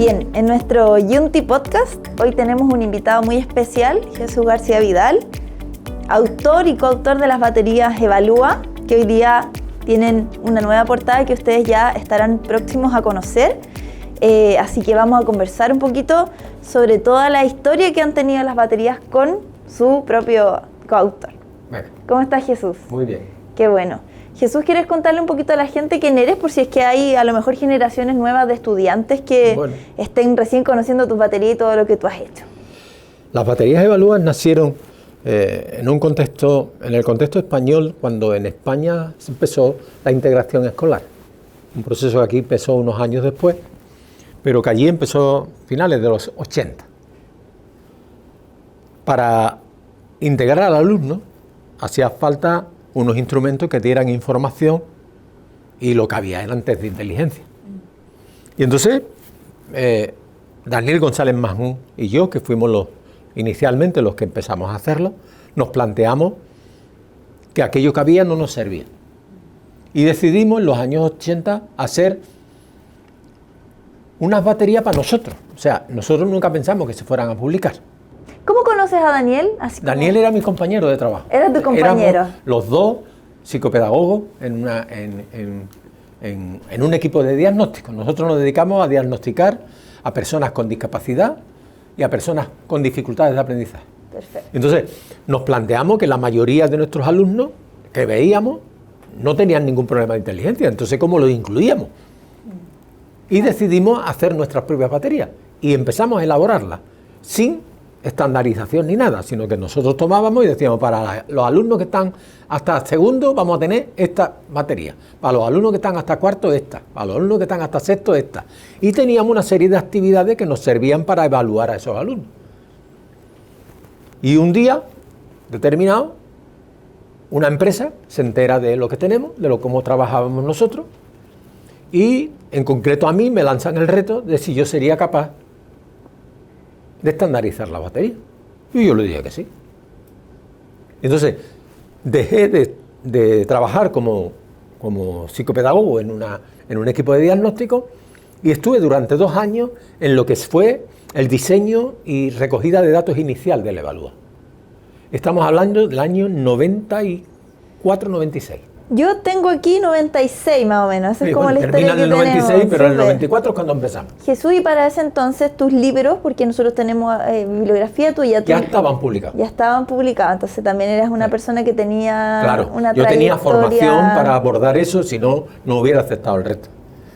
Bien, en nuestro Yunti Podcast hoy tenemos un invitado muy especial, Jesús García Vidal, autor y coautor de las baterías Evalúa, que hoy día tienen una nueva portada que ustedes ya estarán próximos a conocer. Así que vamos a conversar un poquito sobre toda la historia que han tenido las baterías con su propio coautor. Bueno. ¿Cómo estás, Jesús? Muy bien. Qué bueno. Jesús, ¿quieres contarle un poquito a la gente quién eres? Por si es que hay a lo mejor generaciones nuevas de estudiantes que estén recién conociendo tus baterías y todo lo que tú has hecho. Las baterías Evalúa nacieron en el contexto español, cuando en España se empezó la integración escolar. Un proceso que aquí empezó unos años después, pero que allí empezó a finales de los 80. Para integrar al alumno hacía falta unos instrumentos que dieran información y lo que había eran test de inteligencia. Y entonces Daniel González Majún y yo, que fuimos inicialmente los que empezamos a hacerlo, nos planteamos que aquello que había no nos servía. Y decidimos en los años 80 hacer unas baterías para nosotros. O sea, nosotros nunca pensamos que se fueran a publicar. ¿Cómo conoces a Daniel? Daniel era mi compañero de trabajo. ¿Era tu compañero? Éramos los dos psicopedagogos en un equipo de diagnóstico. Nosotros nos dedicamos a diagnosticar a personas con discapacidad y a personas con dificultades de aprendizaje. Perfecto. Entonces, nos planteamos que la mayoría de nuestros alumnos que veíamos no tenían ningún problema de inteligencia. Entonces, ¿cómo los incluíamos? Y decidimos hacer nuestras propias baterías y empezamos a elaborarlas sin estandarización ni nada, sino que nosotros tomábamos y decíamos, para los alumnos que están hasta segundo vamos a tener esta batería, para los alumnos que están hasta cuarto esta, para los alumnos que están hasta sexto esta, y teníamos una serie de actividades que nos servían para evaluar a esos alumnos. Y un día determinado, una empresa se entera de lo que tenemos, de cómo trabajábamos nosotros, y en concreto a mí me lanzan el reto de si yo sería capaz de estandarizar la batería. Y yo le dije que sí. Entonces, dejé de trabajar como psicopedagogo en un equipo de diagnóstico y estuve durante 2 años en lo que fue el diseño y recogida de datos inicial del Evalúa. Estamos hablando del año 94-96. Yo tengo aquí 96 más o menos, esa es como la historia termina en que el 96, tenemos. pero en el 94 es cuando empezamos. Jesús, y para ese entonces tus libros, porque nosotros tenemos bibliografía tuya. Ya estaban publicados. Ya estaban publicados, entonces también eras una persona que tenía una yo tenía trayectoria. formación para abordar eso, si no, no hubiera aceptado el reto.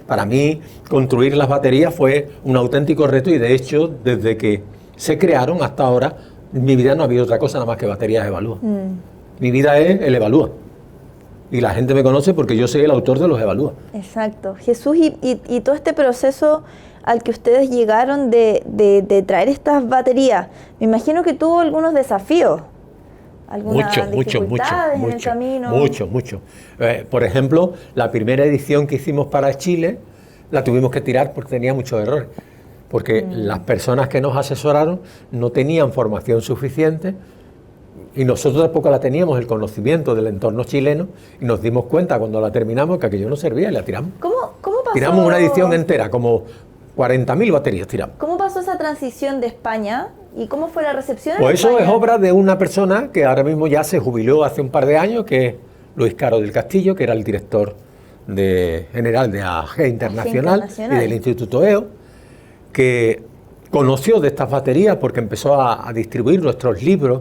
Para mí, construir las baterías fue un auténtico reto y de hecho, desde que se crearon hasta ahora, en mi vida no ha habido otra cosa nada más que baterías Evalúa. Mi vida es el Evalúa. Y la gente me conoce porque yo soy el autor de los Evalúa. Exacto. Jesús, y todo este proceso al que ustedes llegaron de traer estas baterías, me imagino que tuvo algunos desafíos, algunas dificultades en el camino. Mucho. Por ejemplo, la primera edición que hicimos para Chile, la tuvimos que tirar porque tenía muchos errores. Porque las personas que nos asesoraron no tenían formación suficiente, y nosotros tampoco la teníamos, el conocimiento del entorno chileno, y nos dimos cuenta cuando la terminamos que aquello no servía y la tiramos. ¿Cómo pasó? Tiramos una edición entera, como 40.000 baterías tiramos. ¿Cómo pasó esa transición de España y cómo fue la recepción? Pues eso es obra de una persona que ahora mismo ya se jubiló hace un par de años, que es Luis Caro del Castillo, que era el director general de AG Internacional y del Instituto EO, que conoció de estas baterías porque empezó a distribuir nuestros libros.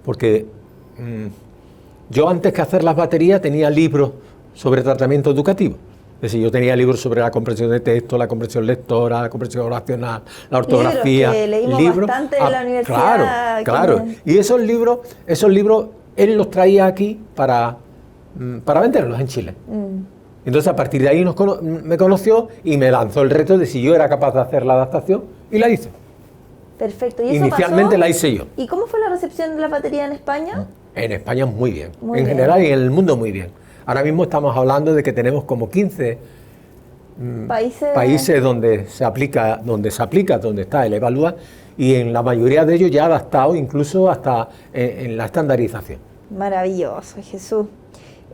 Porque yo antes que hacer las baterías tenía libros sobre tratamiento educativo. Es decir, yo tenía libros sobre la comprensión de texto, la comprensión lectora, la comprensión oracional, la ortografía. Libros que leímos bastante en la universidad. Claro. Y esos libros él los traía aquí para venderlos en Chile. Entonces a partir de ahí me conoció y me lanzó el reto de si yo era capaz de hacer la adaptación y la hice. Perfecto. ¿Y eso Inicialmente pasó? La hice yo. ¿Y cómo fue la recepción de la batería en España? En España muy bien. Muy en bien. general y en el mundo muy bien. Ahora mismo estamos hablando de que tenemos como 15 países donde se aplica, donde está el Evalúa, y en la mayoría de ellos ya adaptado incluso hasta en la estandarización. Maravilloso, Jesús.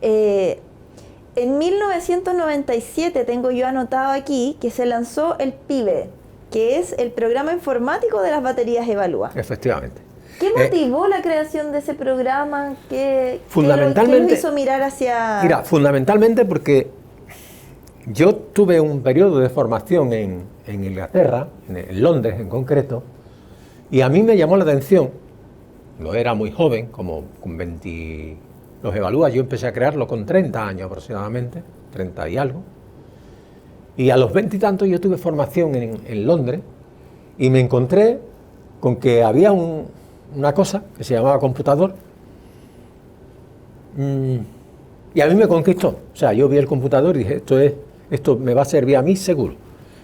En 1997 tengo yo anotado aquí que se lanzó el PIBE, que es el programa informático de las baterías Evalúa. Efectivamente. ¿Qué motivó la creación de ese programa? ¿Qué Fundamentalmente, lo hizo mirar hacia...? Mira, fundamentalmente porque yo tuve un periodo de formación en Inglaterra, en Londres en concreto, y a mí me llamó la atención, no era muy joven, como con 20... Los Evalúa, yo empecé a crearlo con 30 años aproximadamente, 30 y algo, y a los 20 y tantos yo tuve formación en Londres, y me encontré con que había una cosa que se llamaba computador, y a mí me conquistó. O sea, yo vi el computador y dije, esto me va a servir a mí seguro.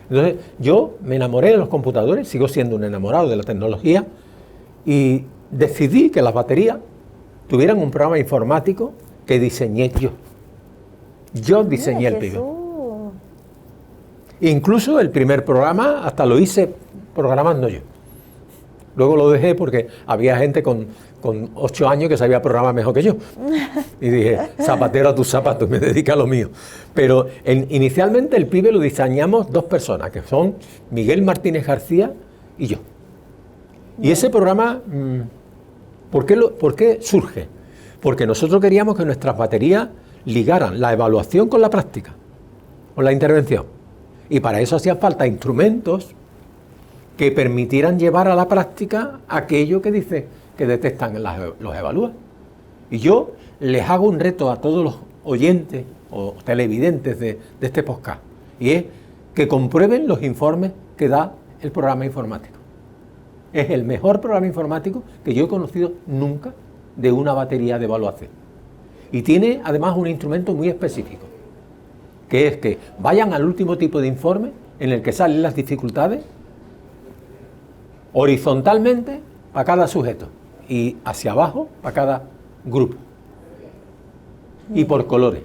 Entonces yo me enamoré de los computadores, sigo siendo un enamorado de la tecnología, y decidí que las baterías tuvieran un programa informático que diseñé yo. Yo diseñé el pibe. Incluso el primer programa hasta lo hice programando yo. Luego lo dejé porque había gente con 8 años que sabía programar mejor que yo. Y dije, zapatero a tus zapatos, me dedico a lo mío. Pero inicialmente el pibe lo diseñamos 2 personas, que son Miguel Martínez García y yo. Y ese programa, ¿por qué surge? Porque nosotros queríamos que nuestras baterías ligaran la evaluación con la práctica, con la intervención. Y para eso hacían falta instrumentos que permitieran llevar a la práctica aquello que dice que detectan los Evalúa. Y yo les hago un reto a todos los oyentes o televidentes de este podcast, y es que comprueben los informes que da el programa informático. Es el mejor programa informático que yo he conocido nunca de una batería de evaluación. Y tiene además un instrumento muy específico, que es que vayan al último tipo de informe en el que salen las dificultades horizontalmente para cada sujeto y hacia abajo para cada grupo. Y por colores.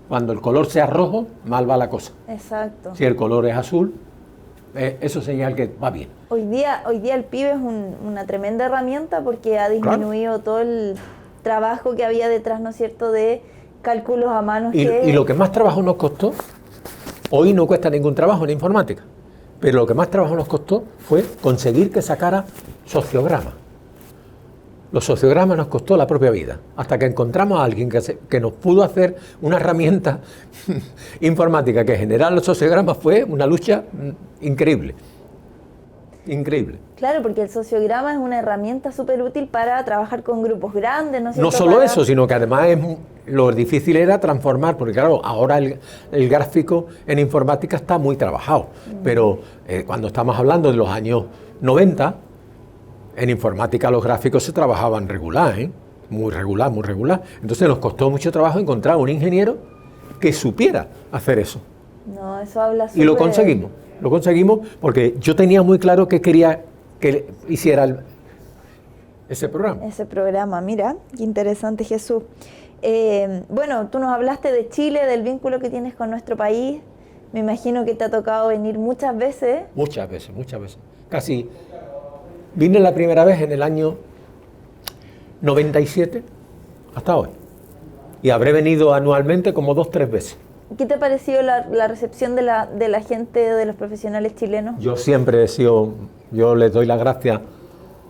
Cuando el color sea rojo, mal va la cosa. Exacto. Si el color es azul, eso señala que va bien. Hoy día el pibe es una tremenda herramienta porque ha disminuido todo el trabajo que había detrás, ¿no es cierto?, de cálculos a mano. Y lo que más trabajo nos costó, hoy no cuesta ningún trabajo en informática, pero lo que más trabajo nos costó fue conseguir que sacara sociogramas. Los sociogramas nos costó la propia vida, hasta que encontramos a alguien que nos pudo hacer una herramienta informática que generar los sociogramas. Fue una lucha increíble. Increíble. Claro, porque el sociograma es una herramienta súper útil para trabajar con grupos grandes, ¿no es cierto? No solo eso, sino que además lo difícil era transformar, porque claro, ahora el gráfico en informática está muy trabajado, pero cuando estamos hablando de los años 90, en informática los gráficos se trabajaban regular, muy regular, muy regular. Entonces nos costó mucho trabajo encontrar un ingeniero que supiera hacer eso. No, eso habla súper... Y lo conseguimos porque yo tenía muy claro que quería que hiciera ese programa. Ese programa, mira, qué interesante, Jesús. Bueno, tú nos hablaste de Chile, del vínculo que tienes con nuestro país. Me imagino que te ha tocado venir muchas veces. Muchas veces. Casi vine la primera vez en el año 97 hasta hoy. Y habré venido anualmente como 2 o 3 veces. ¿Qué te ha parecido la recepción de la gente, de los profesionales chilenos? Yo siempre yo les doy las gracias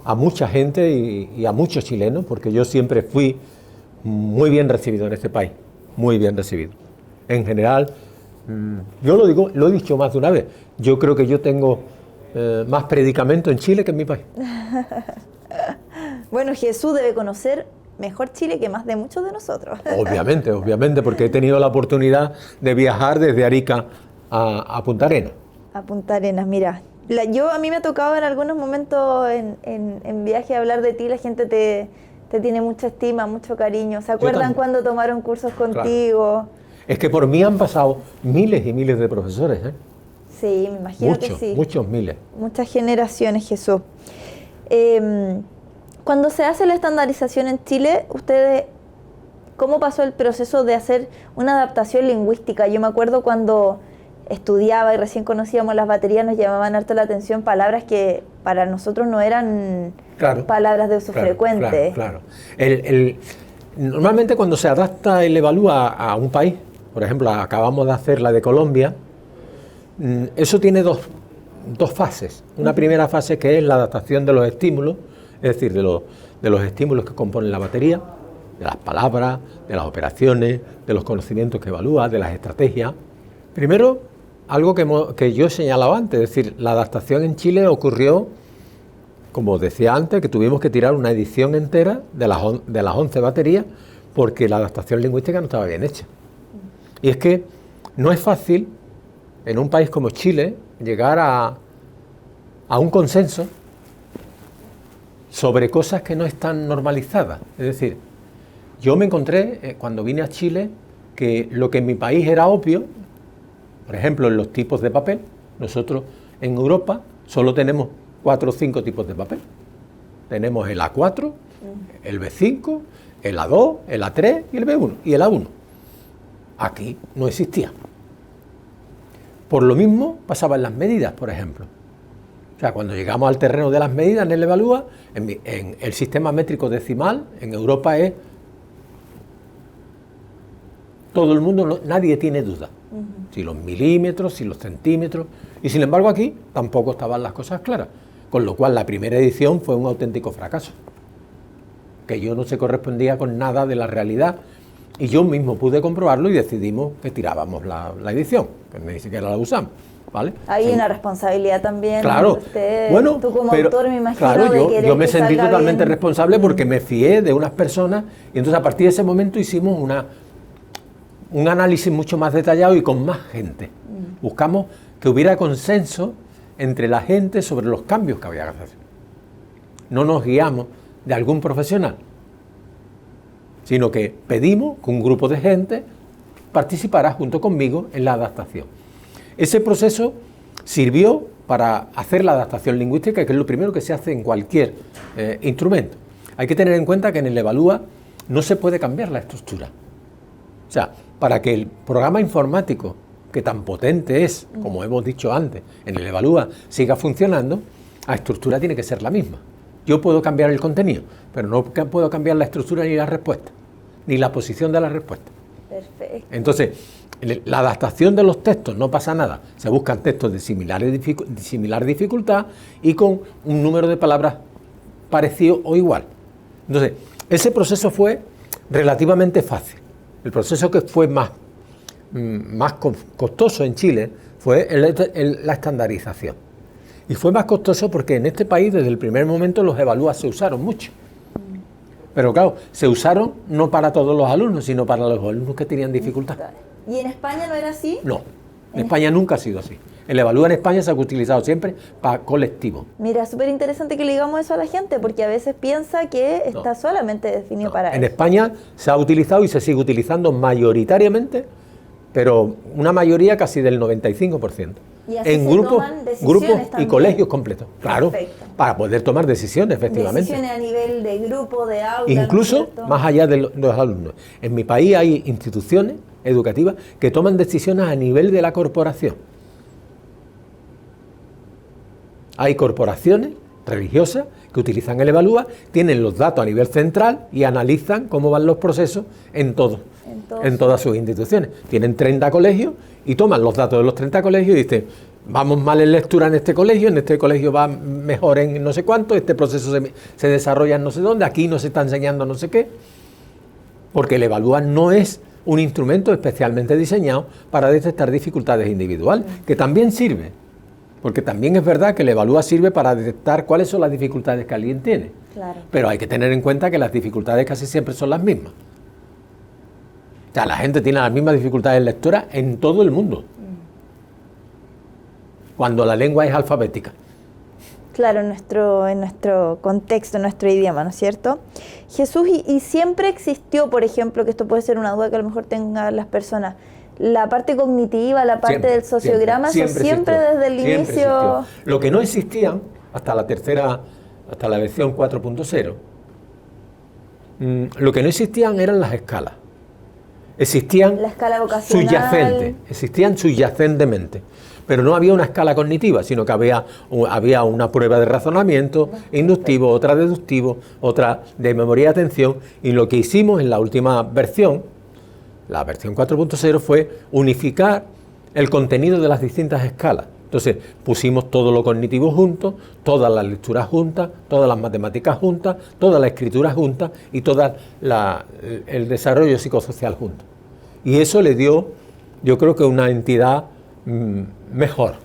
a mucha gente y a muchos chilenos, porque yo siempre fui muy bien recibido en este país, muy bien recibido. En general, yo lo he dicho más de una vez, yo creo que yo tengo más predicamento en Chile que en mi país. Bueno, Jesús debe conocer mejor Chile que más de muchos de nosotros. Obviamente, porque he tenido la oportunidad de viajar desde Arica a Punta Arenas. A Punta Arenas, mira. A mí me ha tocado en algunos momentos en viaje hablar de ti, la gente te tiene mucha estima, mucho cariño. ¿Se acuerdan cuando tomaron cursos contigo? Claro. Es que por mí han pasado miles y miles de profesores, ¿eh? Sí, me imagino que sí. Muchos miles. Muchas generaciones, Jesús. Cuando se hace la estandarización en Chile, ustedes, ¿cómo pasó el proceso de hacer una adaptación lingüística? Yo me acuerdo cuando estudiaba y recién conocíamos las baterías, nos llamaban harto la atención palabras que para nosotros no eran palabras de uso frecuente. Claro. Normalmente cuando se adapta el Evalúa a un país, por ejemplo, acabamos de hacer la de Colombia, eso tiene dos fases. Una primera fase que es la adaptación de los estímulos, es decir, de los estímulos que componen la batería, de las palabras, de las operaciones, de los conocimientos que evalúa, de las estrategias. Primero, algo que yo he señalado antes, es decir, la adaptación en Chile ocurrió, como decía antes, que tuvimos que tirar una edición entera de las 11 baterías porque la adaptación lingüística no estaba bien hecha. Y es que no es fácil, en un país como Chile, llegar a un consenso sobre cosas que no están normalizadas. Es decir, yo me encontré, cuando vine a Chile, que lo que en mi país era obvio, por ejemplo, en los tipos de papel, nosotros en Europa solo tenemos 4 o 5 tipos de papel. Tenemos el A4, el B5, el A2, el A3 y el B1 y el A1. Aquí no existía. Por lo mismo pasaba en las medidas, por ejemplo. O sea, cuando llegamos al terreno de las medidas en el Evalúa, en el sistema métrico decimal, en Europa es todo el mundo, nadie tiene duda. Si los milímetros, si los centímetros, y sin embargo aquí tampoco estaban las cosas claras. Con lo cual la primera edición fue un auténtico fracaso, que yo no se correspondía con nada de la realidad, y yo mismo pude comprobarlo y decidimos que tirábamos la edición, que ni siquiera la usamos, ¿vale? Hay una responsabilidad también. Claro, usted, bueno, tú como pero, autor, me imagino, claro, yo me sentí totalmente bien. responsable porque me fié de unas personas, y entonces a partir de ese momento hicimos un análisis mucho más detallado y con más gente. Buscamos que hubiera consenso entre la gente sobre los cambios que había que hacer. No nos guiamos de algún profesional, sino que pedimos que un grupo de gente participara junto conmigo en la adaptación. Ese proceso sirvió para hacer la adaptación lingüística, que es lo primero que se hace en cualquier instrumento. Hay que tener en cuenta que en el Evalúa no se puede cambiar la estructura. O sea, para que el programa informático, que tan potente es, como hemos dicho antes, en el Evalúa siga funcionando, la estructura tiene que ser la misma. Yo puedo cambiar el contenido, pero no puedo cambiar la estructura ni la respuesta, ni la posición de la respuesta. Perfecto. Entonces, la adaptación de los textos no pasa nada. Se buscan textos de similar dificultad y con un número de palabras parecido o igual. Entonces, ese proceso fue relativamente fácil. El proceso que fue más costoso en Chile fue la estandarización. Y fue más costoso porque en este país desde el primer momento los Evalúa se usaron mucho. Pero claro, se usaron no para todos los alumnos, sino para los alumnos que tenían dificultad. ¿Y en España no era así? No, en España nunca ha sido así. El Evalúa en España se ha utilizado siempre para colectivo. Mira, súper interesante que le digamos eso a la gente, porque a veces piensa que está solamente definido para En eso. España se ha utilizado y se sigue utilizando mayoritariamente, pero una mayoría casi del 95%. Y así en se grupos toman decisiones y también. colegios completos, claro, Perfecto. para poder tomar decisiones, efectivamente. Decisiones a nivel de grupo, de aula. Incluso ¿no es cierto? más allá de los alumnos. En mi país hay instituciones educativas que toman decisiones a nivel de la corporación. Hay corporaciones religiosas que utilizan el Evalúa, tienen los datos a nivel central y analizan cómo van los procesos en todas sus instituciones. Tienen 30 colegios y toman los datos de los 30 colegios y dicen, vamos mal en lectura en este colegio va mejor en no sé cuánto, este proceso se desarrolla en no sé dónde, aquí no se está enseñando no sé qué, porque el Evalúa no es un instrumento especialmente diseñado para detectar dificultades individuales, que también sirve, porque también es verdad que el Evalúa sirve para detectar cuáles son las dificultades que alguien tiene, Claro. pero hay que tener en cuenta que las dificultades casi siempre son las mismas. O sea, la gente tiene las mismas dificultades lectoras en todo el mundo, cuando la lengua es alfabética. Claro, en nuestro contexto, en nuestro idioma, ¿no es cierto? Jesús, y siempre existió, por ejemplo, que esto puede ser una duda que a lo mejor tengan las personas, la parte cognitiva, la parte Siempre, del sociograma, eso siempre existió, desde el siempre inicio. existió. Lo que no existía hasta la versión 4.0, lo que no existían eran las escalas. Existían La escala vocacional. existían subyacentemente, pero no había una escala cognitiva, sino que había una prueba de razonamiento inductivo, otra deductivo, otra de memoria y atención, y lo que hicimos en la última versión, la versión 4.0, fue unificar el contenido de las distintas escalas. Entonces pusimos todo lo cognitivo junto, todas las lecturas juntas, todas las matemáticas juntas, toda la escritura junta y todo el desarrollo psicosocial junto. Y eso le dio, yo creo que una entidad mejor,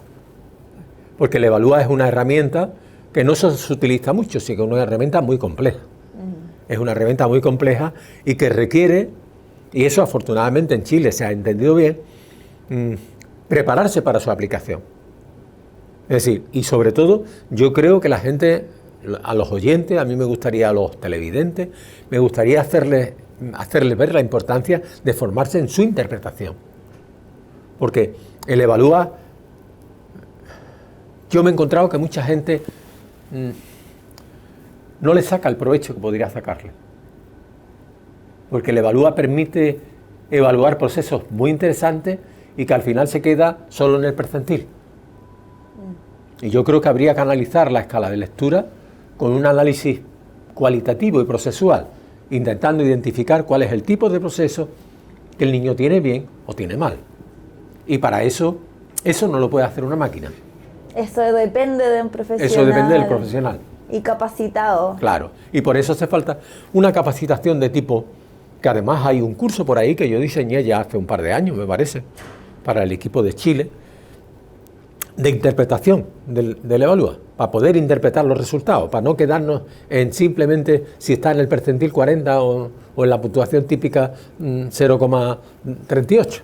porque el Evalúa es una herramienta que no se utiliza mucho, sino que es una herramienta muy compleja. Es una herramienta muy compleja y que requiere, y eso afortunadamente en Chile se ha entendido bien, prepararse para su aplicación. Es decir, y sobre todo, yo creo que la gente, a los oyentes, a mí me gustaría, a los televidentes, me gustaría hacerles ver la importancia de formarse en su interpretación. Porque el Evalúa, yo me he encontrado que mucha gente no le saca el provecho que podría sacarle. Porque el Evalúa permite evaluar procesos muy interesantes y que al final se queda solo en el percentil. Y yo creo que habría que analizar la escala de lectura con un análisis cualitativo y procesual, intentando identificar cuál es el tipo de proceso que el niño tiene bien o tiene mal. Y para eso no lo puede hacer una máquina. Eso depende de un profesional. Eso depende del profesional. Y capacitado. Claro, y por eso hace falta una capacitación de tipo, que además hay un curso por ahí que yo diseñé ya hace un par de años, me parece, para el equipo de Chile, de interpretación del Evalúa, para poder interpretar los resultados, para no quedarnos en simplemente si está en el percentil 40 o en la puntuación típica 0,38.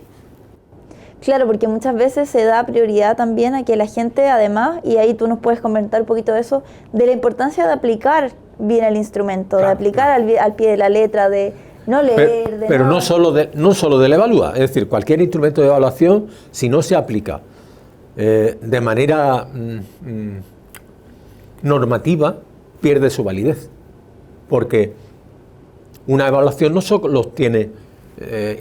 Claro, porque muchas veces se da prioridad también a que la gente, además, y ahí tú nos puedes comentar un poquito de eso, de la importancia de aplicar bien el instrumento, claro, de aplicar al pie de la letra, de no leer... Pero no solo del Evalúa, es decir, cualquier instrumento de evaluación, si no se aplica de manera normativa, pierde su validez, porque una evaluación no solo tiene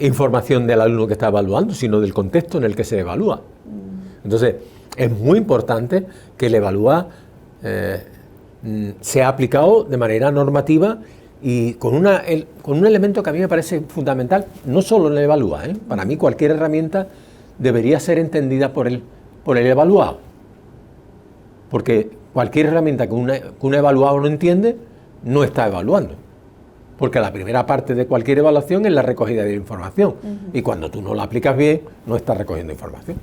información del alumno que está evaluando, sino del contexto en el que se evalúa. Entonces, es muy importante que el Evalúa sea aplicado de manera normativa y con un elemento que a mí me parece fundamental, no solo en el Evalúa, para mí cualquier herramienta debería ser entendida por el evaluado, porque cualquier herramienta que un evaluado no entiende, no está evaluando. Porque la primera parte de cualquier evaluación es la recogida de información. Y cuando tú no la aplicas bien, no estás recogiendo información.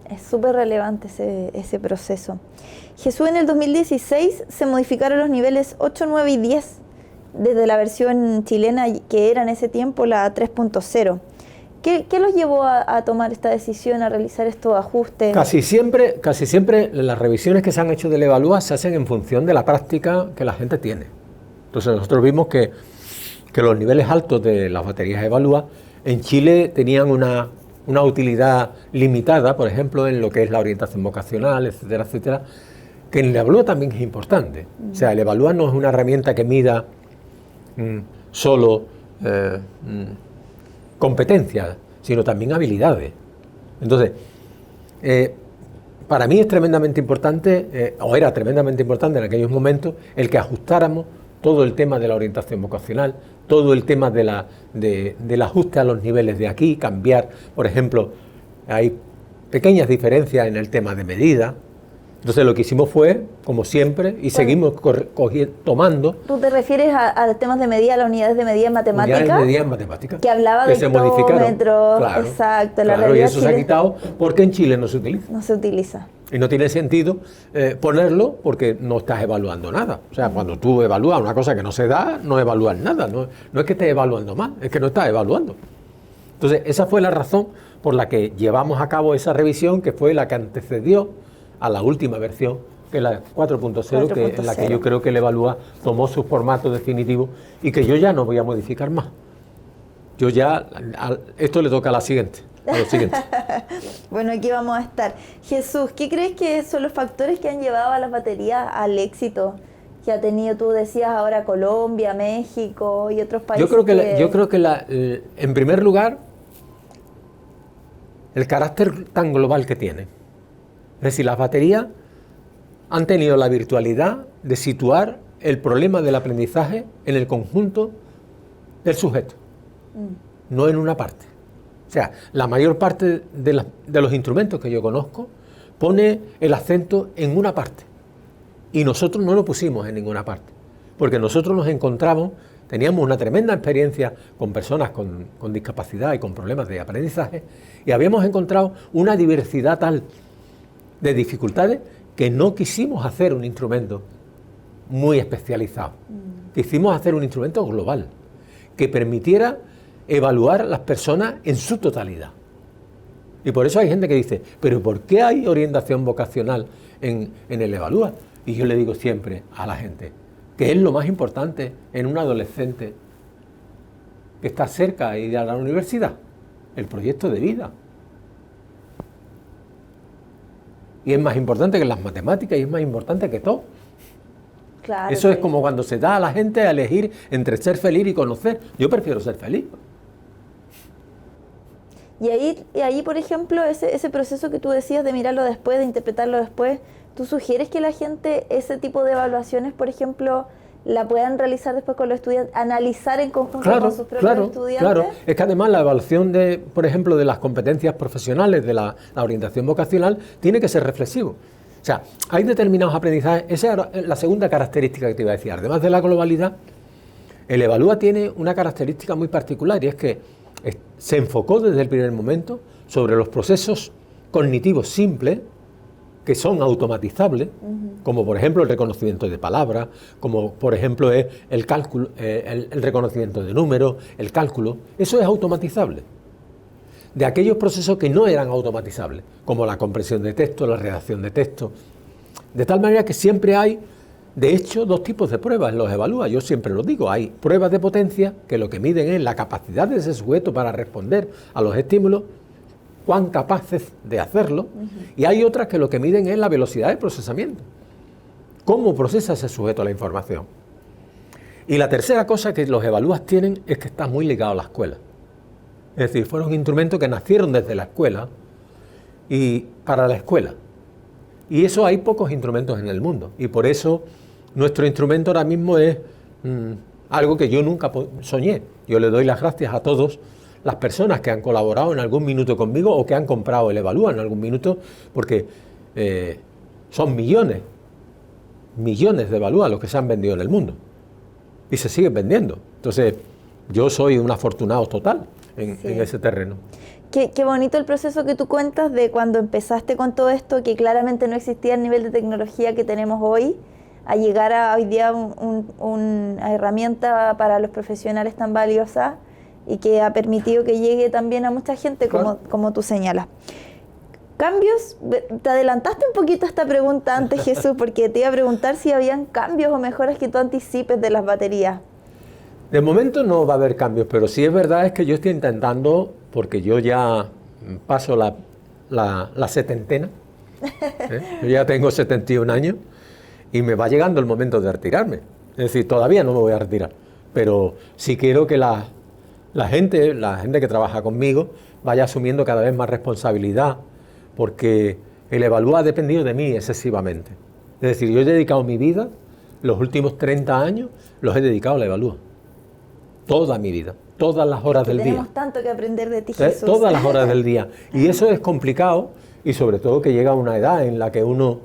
Es súper relevante ese proceso. Jesús, en el 2016 se modificaron los niveles 8, 9 y 10 desde la versión chilena, que era en ese tiempo la 3.0. ¿Qué los llevó a tomar esta decisión, a realizar estos ajustes? Casi siempre las revisiones que se han hecho del Evalúa se hacen en función de la práctica que la gente tiene. Entonces nosotros vimos que los niveles altos de las baterías Evalúa en Chile tenían una utilidad limitada, por ejemplo, en lo que es la orientación vocacional, etcétera, etcétera, que en el Evalúa también es importante. O sea, el Evalúa no es una herramienta que mida solo competencias, sino también habilidades. Entonces, para mí es tremendamente importante, o era tremendamente importante en aquellos momentos, el que ajustáramos todo el tema de la orientación vocacional, todo el tema del ajuste a los niveles de aquí, cambiar, por ejemplo, hay pequeñas diferencias en el tema de medida. Entonces lo que hicimos fue, como siempre, y seguimos tomando... ¿Tú te refieres a los temas de medida, a las unidades de medida en matemáticas? Unidades de medida en matemáticas. Que hablaba de hectómetros, claro, exacto. La realidad y eso se ha quitado porque en Chile no se utiliza. No se utiliza. Y no tiene sentido ponerlo porque no estás evaluando nada. O sea, cuando tú evalúas una cosa que no se da, no evalúas nada. No es que estés evaluando más, es que no estás evaluando. Entonces, esa fue la razón por la que llevamos a cabo esa revisión, que fue la que antecedió a la última versión, que es la 4.0, que es la que yo creo que el Evalúa tomó su formato definitivo y que yo ya no voy a modificar más. Yo ya, esto le toca a la siguiente. Bueno, aquí vamos a estar. Jesús, ¿qué crees que son los factores que han llevado a las baterías al éxito que ha tenido, tú decías ahora, Colombia, México y otros países? Yo creo que en primer lugar, el carácter tan global que tiene. Es decir, las baterías han tenido la virtualidad de situar el problema del aprendizaje en el conjunto del sujeto, no en una parte. O sea, la mayor parte de los instrumentos que yo conozco pone el acento en una parte y nosotros no lo pusimos en ninguna parte, porque nosotros nos encontramos, teníamos una tremenda experiencia con personas con discapacidad y con problemas de aprendizaje y habíamos encontrado una diversidad tal de dificultades que no quisimos hacer un instrumento muy especializado. Quisimos hacer un instrumento global que permitiera evaluar a las personas en su totalidad. Y por eso hay gente que dice, pero ¿por qué hay orientación vocacional en el Evalúa? Y yo le digo siempre a la gente que es lo más importante en un adolescente que está cerca de ir a la universidad, el proyecto de vida. Y es más importante que las matemáticas y es más importante que todo. Claro, eso es como cuando se da a la gente a elegir entre ser feliz y conocer. Yo prefiero ser feliz. Y ahí, por ejemplo, ese proceso que tú decías de mirarlo después, de interpretarlo después, ¿tú sugieres que la gente ese tipo de evaluaciones, por ejemplo, la puedan realizar después con los estudiantes, analizar en conjunto con sus propios estudiantes? Claro, es que además la evaluación de, por ejemplo, de las competencias profesionales, de la orientación vocacional, tiene que ser reflexivo. O sea, hay determinados aprendizajes, esa es la segunda característica que te iba a decir, además de la globalidad, el Evalúa tiene una característica muy particular y es que se enfocó desde el primer momento sobre los procesos cognitivos simples que son automatizables, como por ejemplo el reconocimiento de palabras, como por ejemplo es el cálculo, el reconocimiento de números, el cálculo, eso es automatizable. De aquellos procesos que no eran automatizables, como la comprensión de texto, la redacción de texto, de tal manera que siempre hay, de hecho, dos tipos de pruebas en los Evalúa, yo siempre lo digo, hay pruebas de potencia que lo que miden es la capacidad de ese sujeto para responder a los estímulos, cuán capaces de hacerlo, y hay otras que lo que miden es la velocidad de procesamiento, cómo procesa ese sujeto la información. Y la tercera cosa que los Evalúas tienen es que está muy ligado a la escuela. Es decir, fueron instrumentos que nacieron desde la escuela y para la escuela. Y eso hay pocos instrumentos en el mundo. Y por eso nuestro instrumento ahora mismo es algo que yo nunca soñé. Yo le doy las gracias a todas las personas que han colaborado en algún minuto conmigo o que han comprado el Evalúa en algún minuto, porque son millones de Evalúa los que se han vendido en el mundo. Y se siguen vendiendo. Entonces, yo soy un afortunado total en ese terreno. Qué bonito el proceso que tú cuentas de cuando empezaste con todo esto, que claramente no existía el nivel de tecnología que tenemos hoy, a llegar a hoy día una herramienta para los profesionales tan valiosa y que ha permitido que llegue también a mucha gente, como tú señalas. ¿Cambios? Te adelantaste un poquito a esta pregunta antes, Jesús, porque te iba a preguntar si habían cambios o mejoras que tú anticipes de las baterías. De momento no va a haber cambios, pero sí es verdad es que yo estoy intentando, porque yo ya paso la setentena, yo ya tengo 71 años y me va llegando el momento de retirarme. Es decir, todavía no me voy a retirar, pero sí quiero que la gente que trabaja conmigo vaya asumiendo cada vez más responsabilidad, porque el Evalúa ha dependido de mí excesivamente. Es decir, yo he dedicado mi vida, los últimos 30 años, los he dedicado al Evalúa. Toda mi vida, todas las horas del día. Tenemos tanto que aprender de ti, Jesús. Todas las horas del día. Y eso es complicado, y sobre todo que llega a una edad en la que uno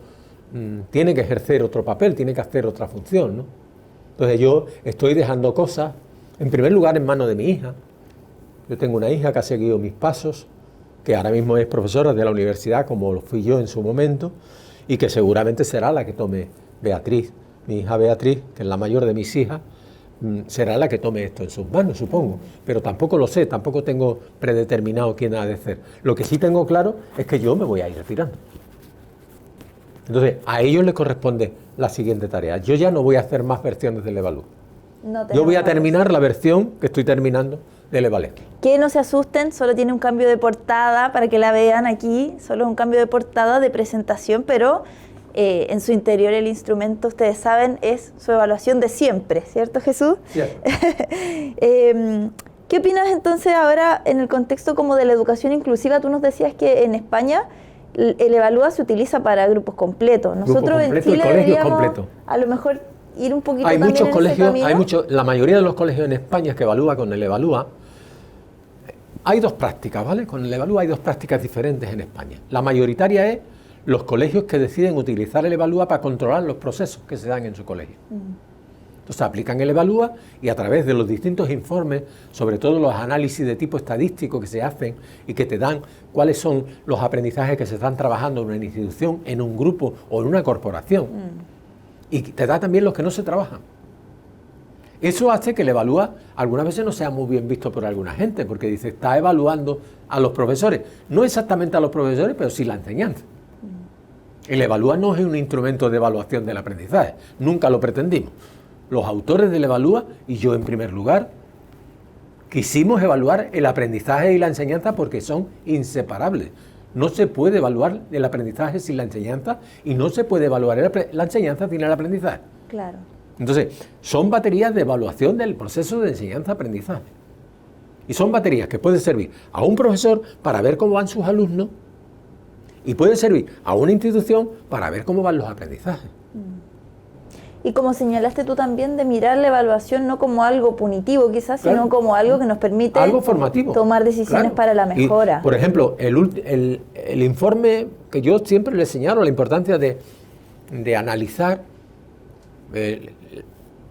tiene que ejercer otro papel, tiene que hacer otra función, ¿no? Entonces yo estoy dejando cosas, en primer lugar, en manos de mi hija. Yo tengo una hija que ha seguido mis pasos, que ahora mismo es profesora de la universidad, como lo fui yo en su momento, y que seguramente será la que tome Beatriz. Mi hija Beatriz, que es la mayor de mis hijas, será la que tome esto en sus manos, supongo. Pero tampoco lo sé, tampoco tengo predeterminado quién ha de ser. Lo que sí tengo claro es que yo me voy a ir retirando. Entonces, a ellos les corresponde la siguiente tarea. Yo ya no voy a hacer más versiones del Evalúa. Yo voy a terminar la versión que estoy terminando del Evalúa. Que no se asusten, solo tiene un cambio de portada para que la vean aquí, solo un cambio de portada de presentación, pero en su interior el instrumento, ustedes saben, es su evaluación de siempre, ¿cierto, Jesús? Cierto. ¿Qué opinas entonces ahora en el contexto como de la educación inclusiva? Tú nos decías que en España el Evalúa se utiliza para grupos completos. Nosotros en Chile deberíamos a lo mejor ir un poquito también muchos en colegios, ese camino. la mayoría de los colegios en España que evalúa con el Evalúa, hay dos prácticas, ¿vale? Con el Evalúa hay dos prácticas diferentes en España. La mayoritaria es los colegios que deciden utilizar el Evalúa para controlar los procesos que se dan en su colegio. Entonces aplican el Evalúa y a través de los distintos informes, sobre todo los análisis de tipo estadístico que se hacen y que te dan cuáles son los aprendizajes que se están trabajando en una institución, en un grupo o en una corporación. Y te da también los que no se trabajan. Eso hace que el Evalúa algunas veces no sea muy bien visto por alguna gente, porque dice, está evaluando a los profesores. No exactamente a los profesores, pero sí la enseñanza. El Evalúa no es un instrumento de evaluación del aprendizaje, nunca lo pretendimos. Los autores del Evalúa, y yo en primer lugar, quisimos evaluar el aprendizaje y la enseñanza porque son inseparables. No se puede evaluar el aprendizaje sin la enseñanza y no se puede evaluar la enseñanza sin el aprendizaje. Claro. Entonces, son baterías de evaluación del proceso de enseñanza-aprendizaje. Y son baterías que pueden servir a un profesor para ver cómo van sus alumnos y pueden servir a una institución para ver cómo van los aprendizajes. Y como señalaste tú también, de mirar la evaluación no como algo punitivo quizás, Claro. sino como algo que nos permite Algo formativo. tomar decisiones Claro. para la mejora. Y, por ejemplo, el informe que yo siempre le señalo, la importancia de analizar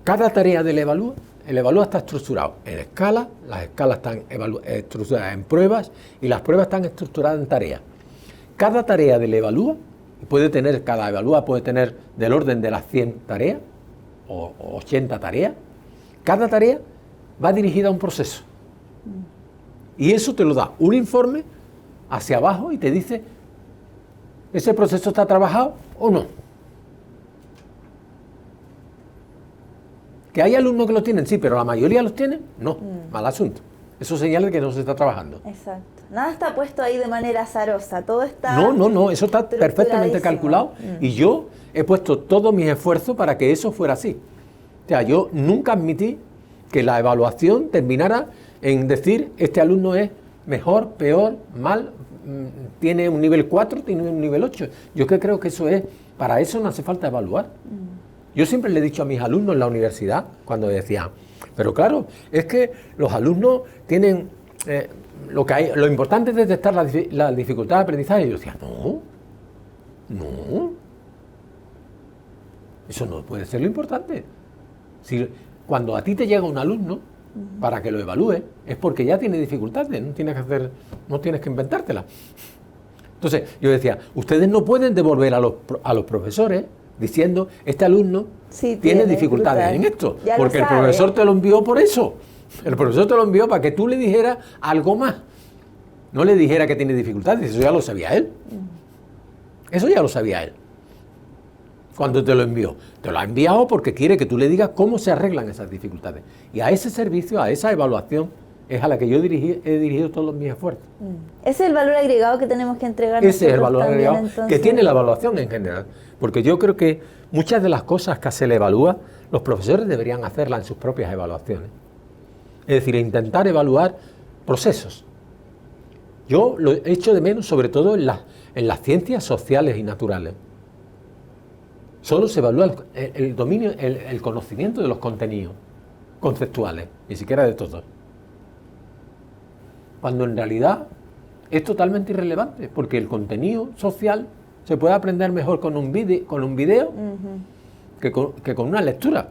cada tarea del Evalúa. El Evalúa está estructurado en escalas, las escalas están estructuradas en pruebas y las pruebas están estructuradas en tareas. Cada tarea del Evalúa, cada Evalúa puede tener del orden de las 100 tareas o 80 tareas. Cada tarea va dirigida a un proceso. Y eso te lo da un informe hacia abajo y te dice, ¿ese proceso está trabajado o no? ¿Que hay alumnos que lo tienen? Sí, pero la mayoría los tienen. No, mal asunto. Eso señala que no se está trabajando. Exacto. Nada está puesto ahí de manera azarosa, todo está... No, eso está perfectamente calculado y yo he puesto todos mis esfuerzos para que eso fuera así. O sea, yo nunca admití que la evaluación terminara en decir este alumno es mejor, peor, mal, tiene un nivel 4, tiene un nivel 8. Yo creo que para eso no hace falta evaluar. Yo siempre le he dicho a mis alumnos en la universidad, cuando decían, pero claro, es que los alumnos tienen... lo importante es detectar la dificultad de aprendizaje. Y yo decía, no, eso no puede ser lo importante. Cuando a ti te llega un alumno para que lo evalúe, es porque ya tiene dificultades, no tienes que inventártela. Entonces, yo decía, ustedes no pueden devolver a los profesores diciendo, este alumno tiene dificultades en esto, porque el profesor te lo envió por eso. El profesor te lo envió para que tú le dijeras algo más. No le dijera que tiene dificultades, eso ya lo sabía él. Eso ya lo sabía él. Cuando te lo envió. Te lo ha enviado porque quiere que tú le digas cómo se arreglan esas dificultades. Y a ese servicio, a esa evaluación, es a la que yo he dirigido todos mis esfuerzos. Ese es el valor agregado que tenemos que entregar. Ese es el valor también, agregado entonces, que tiene la evaluación en general. Porque yo creo que muchas de las cosas que se le evalúa, los profesores deberían hacerlas en sus propias evaluaciones. Es decir, intentar evaluar procesos. Yo lo he hecho de menos, sobre todo en las ciencias sociales y naturales. Solo se evalúa el dominio, el conocimiento de los contenidos conceptuales, ni siquiera de todos. Cuando en realidad es totalmente irrelevante, porque el contenido social se puede aprender mejor con un video que con una lectura.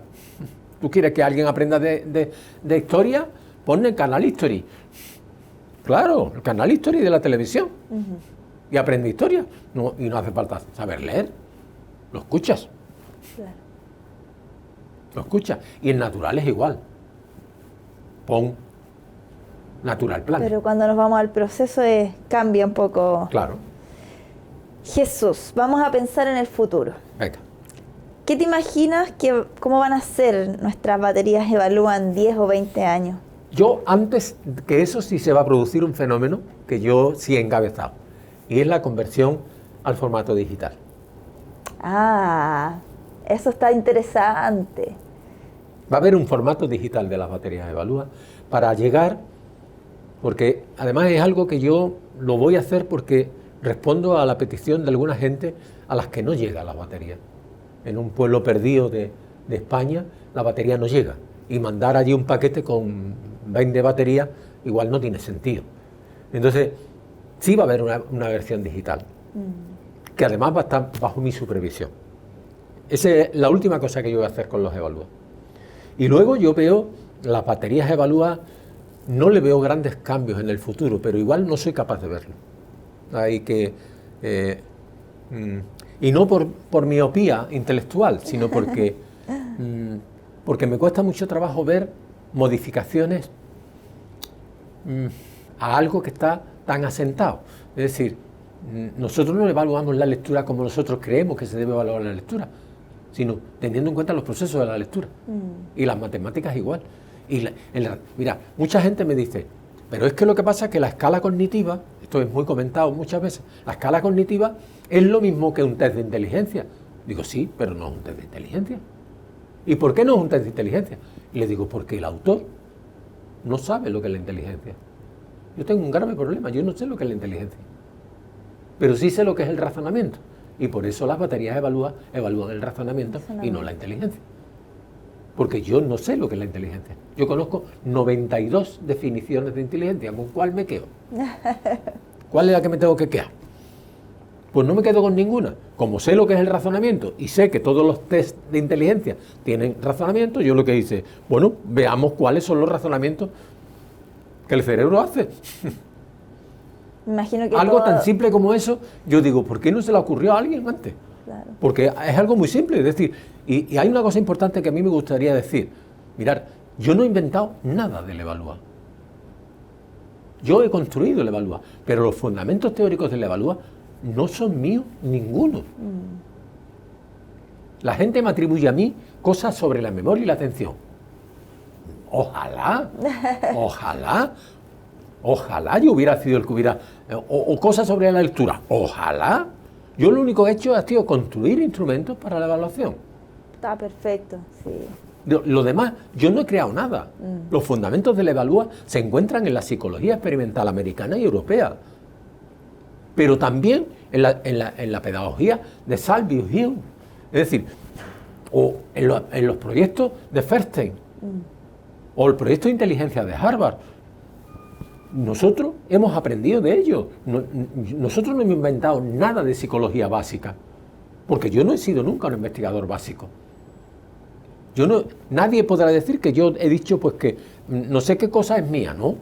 ¿Tú quieres que alguien aprenda de historia? Ponle el Canal History. Claro, el Canal History de la televisión. Y aprende historia. Y no hace falta saber leer. Lo escuchas. Claro. Lo escuchas. Y en natural es igual. Pon Natural Plan. Pero cuando nos vamos al proceso cambia un poco. Claro. Jesús, vamos a pensar en el futuro. Venga. ¿Qué te imaginas cómo van a ser nuestras baterías Evalúa 10 o 20 años? Yo, antes que eso, sí se va a producir un fenómeno que yo sí he encabezado, y es la conversión al formato digital. Ah, eso está interesante. Va a haber un formato digital de las baterías Evalúa para llegar, porque además es algo que yo lo voy a hacer porque respondo a la petición de alguna gente a las que no llega la batería. En un pueblo perdido de España, la batería no llega. Y mandar allí un paquete con 20 baterías igual no tiene sentido. Entonces, sí va a haber una versión digital. que además va a estar bajo mi supervisión. Esa es la última cosa que yo voy a hacer con los evalúa. Y luego yo veo las baterías evalúa, no le veo grandes cambios en el futuro, pero igual no soy capaz de verlo. Hay que... y no por miopía intelectual, sino porque me cuesta mucho trabajo ver modificaciones a algo que está tan asentado. Es decir, nosotros no evaluamos la lectura como nosotros creemos que se debe evaluar la lectura, sino teniendo en cuenta los procesos de la lectura. Y las matemáticas igual. Mira, mucha gente me dice, pero es que lo que pasa es que la escala cognitiva, esto es muy comentado muchas veces, la escala cognitiva es lo mismo que un test de inteligencia. Digo, sí, pero no es un test de inteligencia. ¿Y por qué no es un test de inteligencia? Y le digo, porque el autor no sabe lo que es la inteligencia. Yo tengo un grave problema, yo no sé lo que es la inteligencia, pero sí sé lo que es el razonamiento. Y por eso las baterías evalúan el razonamiento y no la inteligencia. Porque yo no sé lo que es la inteligencia. Yo conozco 92 definiciones de inteligencia. ¿Con cuál me quedo? ¿Cuál es la que me tengo que quedar? Pues no me quedo con ninguna. Como sé lo que es el razonamiento y sé que todos los test de inteligencia tienen razonamiento, yo lo que hice, bueno, veamos cuáles son los razonamientos que el cerebro hace. Imagino que algo tan simple como eso, yo digo, ¿por qué no se le ocurrió a alguien antes? Claro. Porque es algo muy simple, es decir, y hay una cosa importante que a mí me gustaría decir. Mirad, yo no he inventado nada del evalúa. Yo he construido el evalúa, pero los fundamentos teóricos del evalúa no son míos ninguno. La gente me atribuye a mí cosas sobre la memoria y la atención. Ojalá, ojalá yo hubiera sido el que hubiera... O cosas sobre la lectura, ojalá. Yo lo único que he hecho ha sido construir instrumentos para la evaluación. Está perfecto, sí. Lo demás, yo no he creado nada. Los fundamentos de la evalúa se encuentran en la psicología experimental americana y europea, pero también en la pedagogía de Salvi y Hume. Es decir, o en los proyectos de Feinstein, o el proyecto de inteligencia de Harvard. Nosotros hemos aprendido de ellos. Nosotros no hemos inventado nada de psicología básica, porque yo no he sido nunca un investigador básico. Nadie podrá decir que yo he dicho pues que no sé qué cosa es mía, ¿no?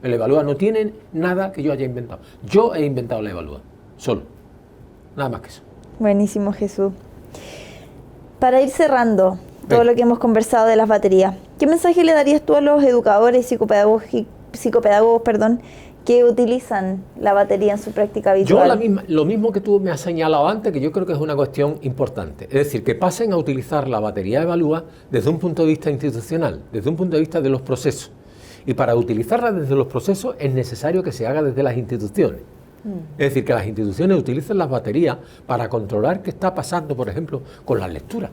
El evalúa no tiene nada que yo haya inventado. Yo he inventado la evalúa, solo. Nada más que eso. Buenísimo, Jesús. Para ir cerrando todo lo que hemos conversado de las baterías, ¿qué mensaje le darías tú a los educadores psicopedagogos, que utilizan la batería en su práctica habitual? Yo lo mismo que tú me has señalado antes, que yo creo que es una cuestión importante. Es decir, que pasen a utilizar la batería evalúa desde un punto de vista institucional, desde un punto de vista de los procesos. Y para utilizarla desde los procesos es necesario que se haga desde las instituciones. Es decir, que las instituciones utilicen las baterías para controlar qué está pasando, por ejemplo, con las lecturas.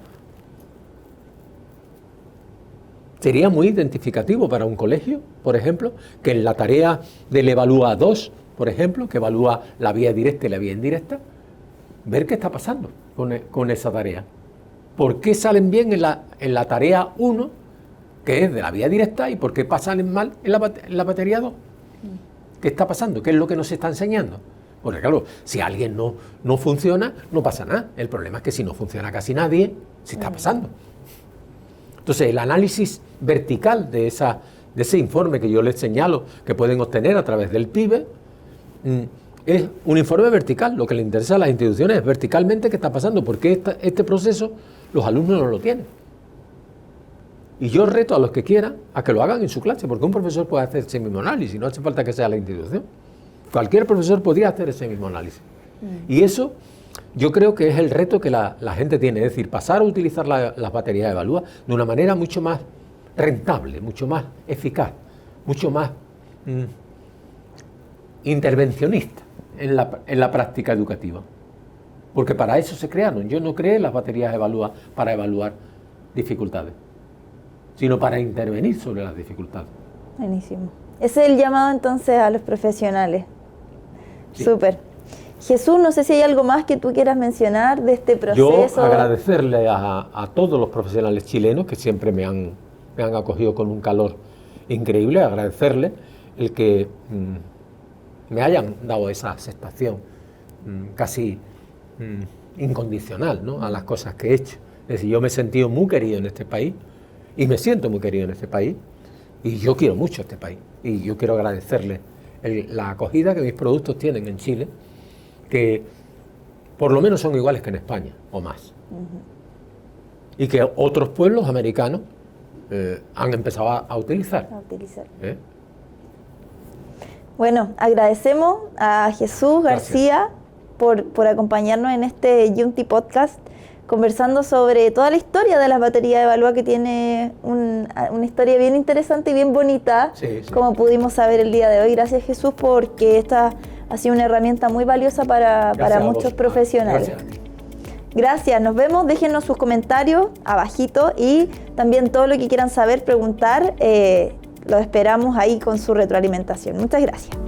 Sería muy identificativo para un colegio, por ejemplo, que en la tarea del Evalúa 2, por ejemplo, que evalúa la vía directa y la vía indirecta, ver qué está pasando con esa tarea. ¿Por qué salen bien en la tarea 1, que es de la vía directa, y por qué salen mal en la batería 2? ¿Qué está pasando? ¿Qué es lo que nos está enseñando? Porque claro, si alguien no funciona, no pasa nada. El problema es que si no funciona casi nadie, sí está pasando. Entonces, el análisis vertical de ese informe que yo les señalo, que pueden obtener a través del PIBE, es un informe vertical. Lo que le interesa a las instituciones es verticalmente qué está pasando, porque este proceso los alumnos no lo tienen. Y yo reto a los que quieran a que lo hagan en su clase, porque un profesor puede hacer ese mismo análisis, no hace falta que sea la institución. Cualquier profesor podría hacer ese mismo análisis. Y eso yo creo que es el reto que la gente tiene, es decir, pasar a utilizar las baterías de evalúa de una manera mucho más rentable, mucho más eficaz, mucho más intervencionista en la práctica educativa. Porque para eso se crearon. Yo no creé las baterías de evalúa para evaluar dificultades, sino para intervenir sobre las dificultades. Buenísimo. Ese es el llamado entonces a los profesionales. Sí. Súper. Jesús, no sé si hay algo más que tú quieras mencionar de este proceso. Yo agradecerle a todos los profesionales chilenos que siempre me han acogido con un calor increíble, agradecerle el que me hayan dado esa aceptación casi incondicional, ¿no?, a las cosas que he hecho. Es decir, yo me he sentido muy querido en este país y me siento muy querido en este país y yo quiero mucho este país y yo quiero agradecerle la acogida que mis productos tienen en Chile, que por lo menos son iguales que en España o más. Y que otros pueblos americanos han empezado a utilizar. Bueno, agradecemos a Jesús García por acompañarnos en este Yunti Podcast, conversando sobre toda la historia de las baterías Evalúa, que tiene una historia bien interesante y bien bonita, como pudimos saber el día de hoy. Gracias, Jesús, porque esta ha sido una herramienta muy valiosa para muchos profesionales. Gracias, nos vemos, déjenos sus comentarios abajito y también todo lo que quieran saber, preguntar, lo esperamos ahí con su retroalimentación. Muchas gracias.